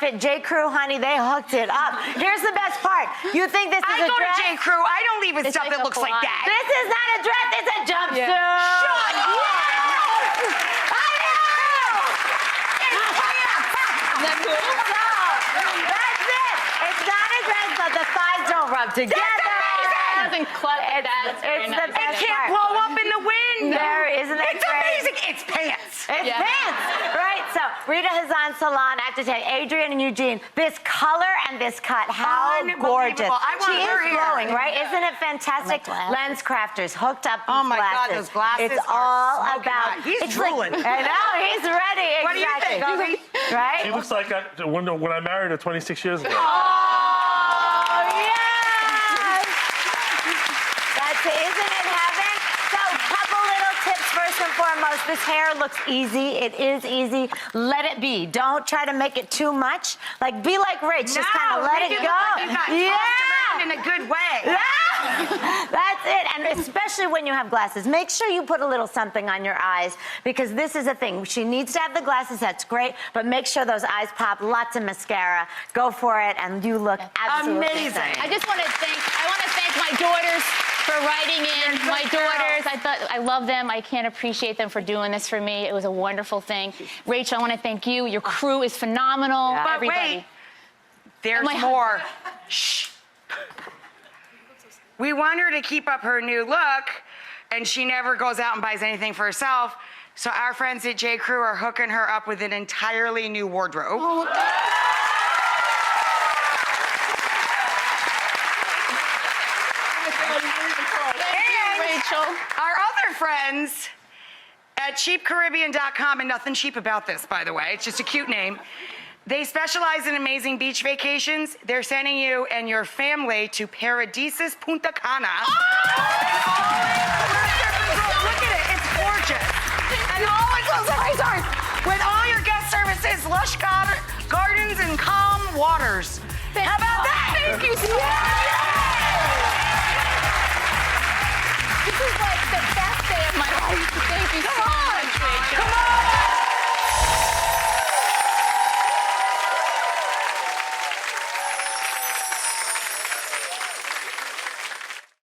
outfit. J. Crew, honey, they hooked it up. Here's the best part. You think this is a dress? I go to J. Crew. I don't leave with stuff that looks like that. This is not a dress. It's a jumpsuit. Yeah. Shut up! Yes! I know! That's cool. That's it. It's not a dress, but the thighs don't rub together. It doesn't clutch like that. It's the best It can't part. blow up in the wind. There, isn't it It's great? amazing. It's pants. It's pants, right? So Rita Hazan Salon, I have to tell you, Adrian and Eugene, this color and this cut, how gorgeous. I want she her is here. glowing, right? Isn't it fantastic? Lens crafters hooked up these Oh my glasses. God, those glasses It's are all smoking about. hot. He's it's drooling. Like, I know, he's ready. What do you think, Obi? Right? He looks like when I married her 26 years ago. Oh, yes! That's it. Isn't it heaven? So, couple little tips first and foremost. This hair looks easy. It is easy. Let it be. Don't try to make it too much. Like, be like Rich. Just kind of let it go. Like you got tossed around in a good way. Yeah. That's it. And especially when you have glasses, make sure you put a little something on your eyes, because this is a thing. She needs to have the glasses. That's great. But make sure those eyes pop. Lots of mascara. Go for it, and you look absolutely amazing. stunning. I want to thank my daughters for writing in. My daughters, I love them. I can't appreciate them for doing this for me. It was a wonderful thing. Rachel, I want to thank you. Your crew is phenomenal. Yeah. But Everybody. wait, there's more. Shh. We want her to keep up her new look, and she never goes out and buys anything for herself. So our friends at J. Crew are hooking her up with an entirely new wardrobe. Oh, Rachel. Our other friends at cheapcaribbean.com, and nothing cheap about this, by the way, it's just a cute name. They specialize in amazing beach vacations. They're sending you and your family to Paradisus Punta Cana. Oh! Look at it, it's gorgeous. And all sorry. With all your guest services, lush gardens, and calm waters. How about that? Thank you so much. This is like the best day of my life. Thank you so much.